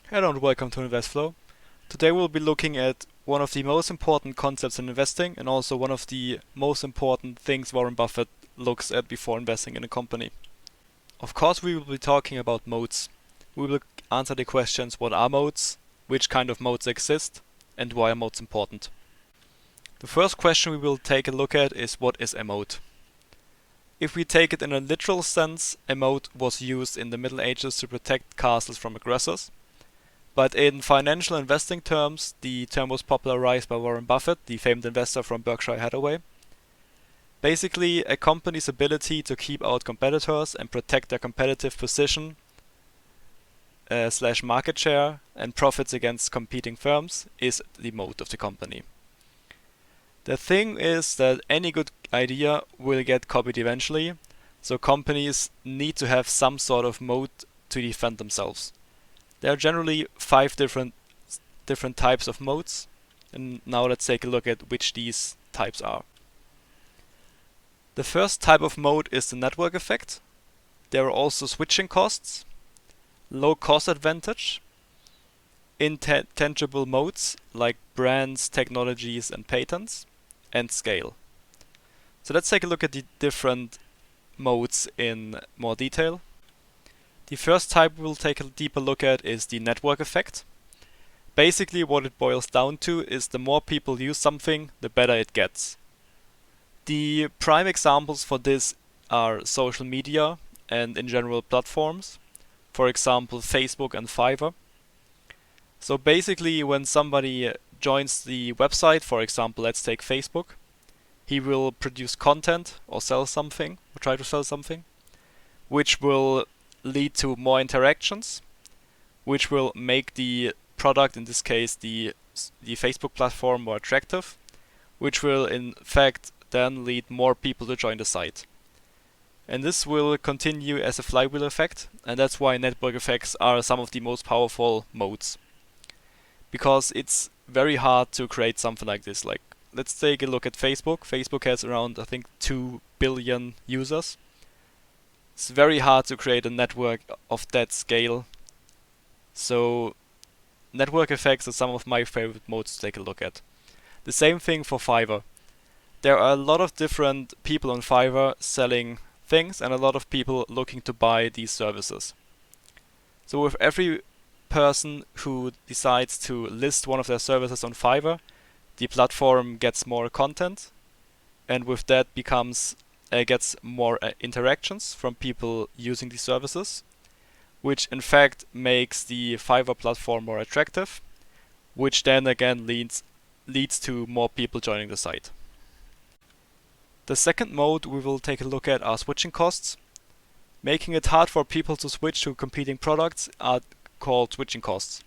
Hello and welcome to InvestFlow. Today we'll be looking at one of the most important concepts in investing and also one of the most important things Warren Buffett looks at before investing in a company. Of course, we will be talking about moats. We will answer the questions: what are moats, which kind of moats exist, and why are moats important. The first question we will take a look at is: what is a moat? If we take it in a literal sense, a moat was used in the Middle Ages to protect castles from aggressors. But in financial investing terms, the term was popularized by Warren Buffett, the famed investor from Berkshire Hathaway. Basically, a company's ability to keep out competitors and protect their competitive position slash market share and profits against competing firms is the moat of the company. The thing is that any good idea will get copied eventually, so companies need to have some sort of moat to defend themselves. There are generally 5 different types of moats, and now let's take a look at which these types are. The first type of moat is the network effect. There are also switching costs, low cost advantage, intangible moats like brands, technologies, and patents, and scale. So let's take a look at the different moats in more detail. The first type we'll take a deeper look at is the network effect. Basically, what it boils down to is the more people use something, the better it gets. The prime examples for this are social media and in general platforms. For example, Facebook and Fiverr. So basically, when somebody joins the website, for example, let's take Facebook, he will produce content or sell something, or try to sell something, which will lead to more interactions, which will make the product, in this case the Facebook platform, more attractive, which will in fact then lead more people to join the site. And this will continue as a flywheel effect, and that's why network effects are some of the most powerful moats. Because it's very hard to create something like this. Like, let's take a look at Facebook. Facebook has around, I think, 2 billion users. It's very hard to create a network of that scale. So network effects are some of my favorite modes to take a look at. The same thing for Fiverr. There are a lot of different people on Fiverr selling things and a lot of people looking to buy these services. So with every person who decides to list one of their services on Fiverr, the platform gets more content, and with that gets more interactions from people using these services, which in fact makes the Fiverr platform more attractive, which then again leads to more people joining the site. The second mode we will take a look at are switching costs. Making it hard for people to switch to competing products are called switching costs.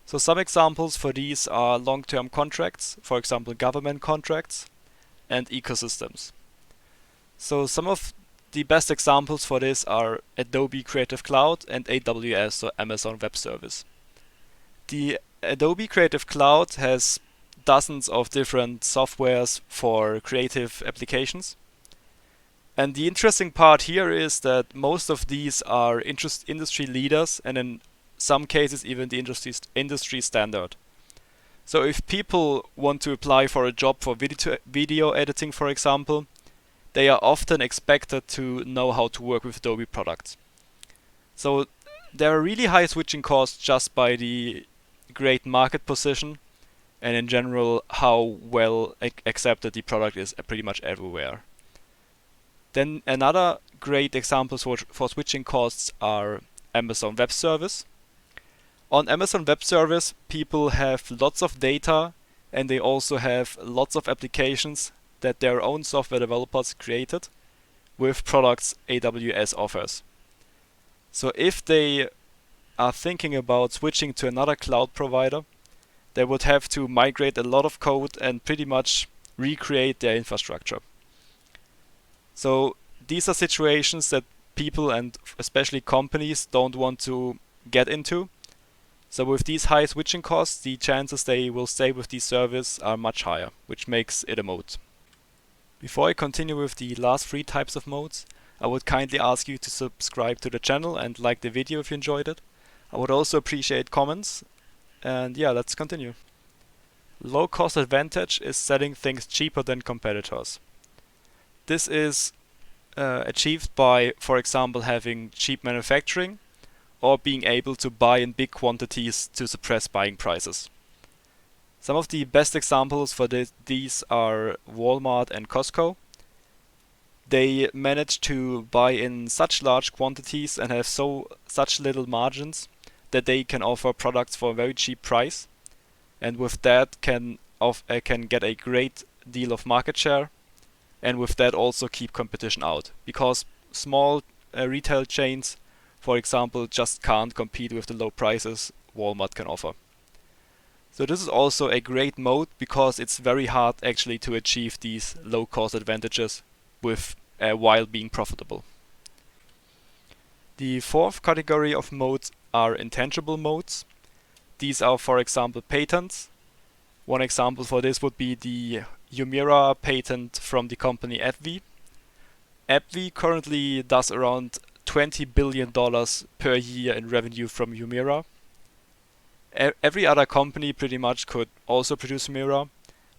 So some examples for these are long-term contracts, for example government contracts, and ecosystems. So some of the best examples for this are Adobe Creative Cloud and AWS, or Amazon Web Service. The Adobe Creative Cloud has dozens of different softwares for creative applications. And the interesting part here is that most of these are industry leaders, and in some cases even the industry standard. So if people want to apply for a job for video editing, for example, they are often expected to know how to work with Adobe products. So there are really high switching costs just by the great market position and in general how well accepted the product is pretty much everywhere. Then another great example for switching costs are Amazon Web Service. On Amazon Web Service, people have lots of data and they also have lots of applications that their own software developers created with products AWS offers. So if they are thinking about switching to another cloud provider, they would have to migrate a lot of code and pretty much recreate their infrastructure. So these are situations that people and especially companies don't want to get into. So with these high switching costs, the chances they will stay with these services are much higher, which makes it a moat. Before I continue with the last 3 types of moats, I would kindly ask you to subscribe to the channel and like the video if you enjoyed it. I would also appreciate comments. And yeah, let's continue. Low cost advantage is selling things cheaper than competitors. This is achieved by, for example, having cheap manufacturing or being able to buy in big quantities to suppress buying prices. Some of the best examples for these are Walmart and Costco. They manage to buy in such large quantities and have such little margins that they can offer products for a very cheap price, and with that can get a great deal of market share, and with that also keep competition out, because small retail chains, for example, just can't compete with the low prices Walmart can offer. So this is also a great moat because it's very hard actually to achieve these low cost advantages with while being profitable. The fourth category of moats are intangible moats. These are, for example, patents. One example for this would be the Humira patent from the company AbbVie. AbbVie currently does around $20 billion per year in revenue from Humira. Every other company pretty much could also produce Humira,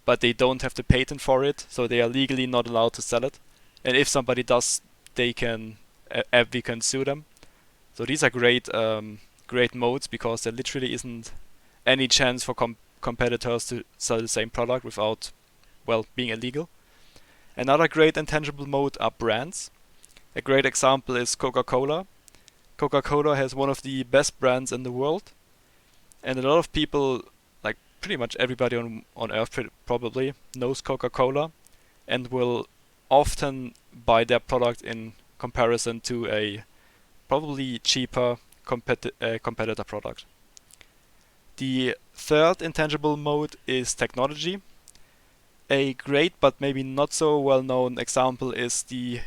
but they don't have the patent for it, so they are legally not allowed to sell it. And if somebody does, AbbVie can sue them. So these are great modes because there literally isn't any chance for competitors to sell the same product without, well, being illegal. Another great intangible mode are brands. A great example is Coca-Cola. Coca-Cola has one of the best brands in the world, and a lot of people, like pretty much everybody on Earth probably, knows Coca-Cola and will often buy their product in comparison to a probably cheaper competitor product. The third intangible mode is technology. A great but maybe not so well known example is the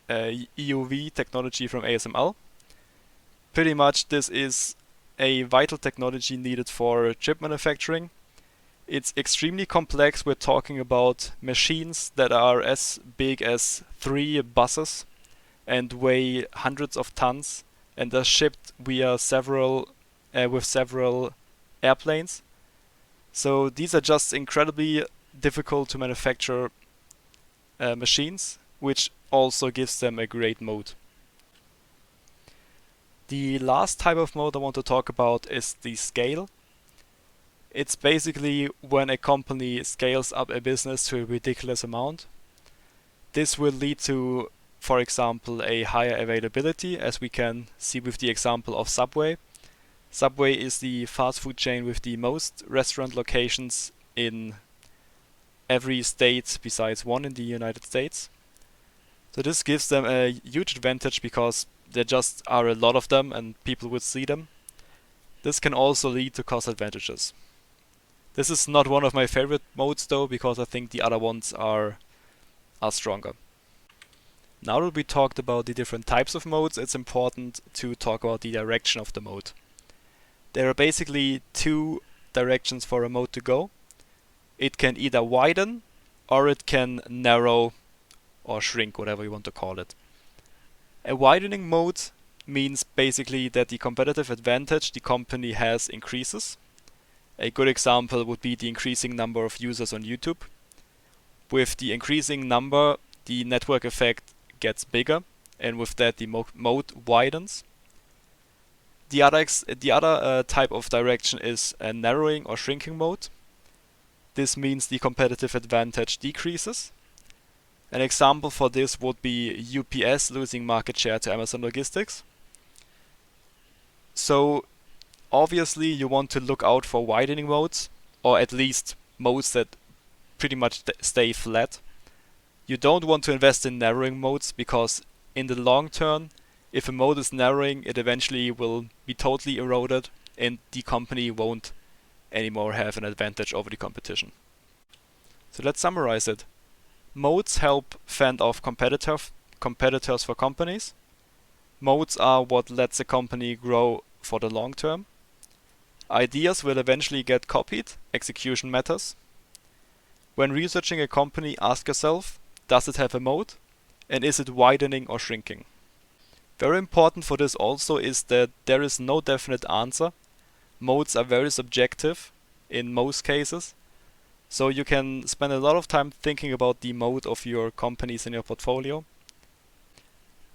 EUV technology from ASML. Pretty much this is a vital technology needed for chip manufacturing. It's extremely complex. We're talking about machines that are as big as 3 buses and weigh hundreds of tons and are shipped via with several airplanes. So these are just incredibly difficult to manufacture machines, which also gives them a great moat. The last type of moat I want to talk about is the scale. It's basically when a company scales up a business to a ridiculous amount. This will lead to, for example, a higher availability, as we can see with the example of Subway. Subway is the fast food chain with the most restaurant locations in every state besides one in the United States. So this gives them a huge advantage because there just are a lot of them and people would see them. This can also lead to cost advantages. This is not one of my favorite modes though, because I think the other ones are stronger. Now that we talked about the different types of modes, it's important to talk about the direction of the mode. There are basically 2 directions for a mode to go. It can either widen or it can narrow or shrink, whatever you want to call it. A widening mode means basically that the competitive advantage the company has increases. A good example would be the increasing number of users on YouTube. With the increasing number, the network effect gets bigger, and with that the moat widens. The other type of direction is a narrowing or shrinking mode. This means the competitive advantage decreases. An example for this would be UPS losing market share to Amazon Logistics. So obviously you want to look out for widening modes, or at least modes that pretty much stay flat. You don't want to invest in narrowing modes because in the long term, if a mode is narrowing, it eventually will be totally eroded and the company won't anymore have an advantage over the competition. So let's summarize it. Modes help fend off competitors for companies. Modes are what lets a company grow for the long term. Ideas will eventually get copied, execution matters. When researching a company, ask yourself, does it have a moat? And is it widening or shrinking? Very important for this also is that there is no definite answer. Moats are very subjective in most cases. So you can spend a lot of time thinking about the moat of your companies in your portfolio.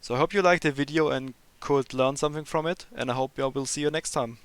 So I hope you liked the video and could learn something from it, and I hope I will see you next time.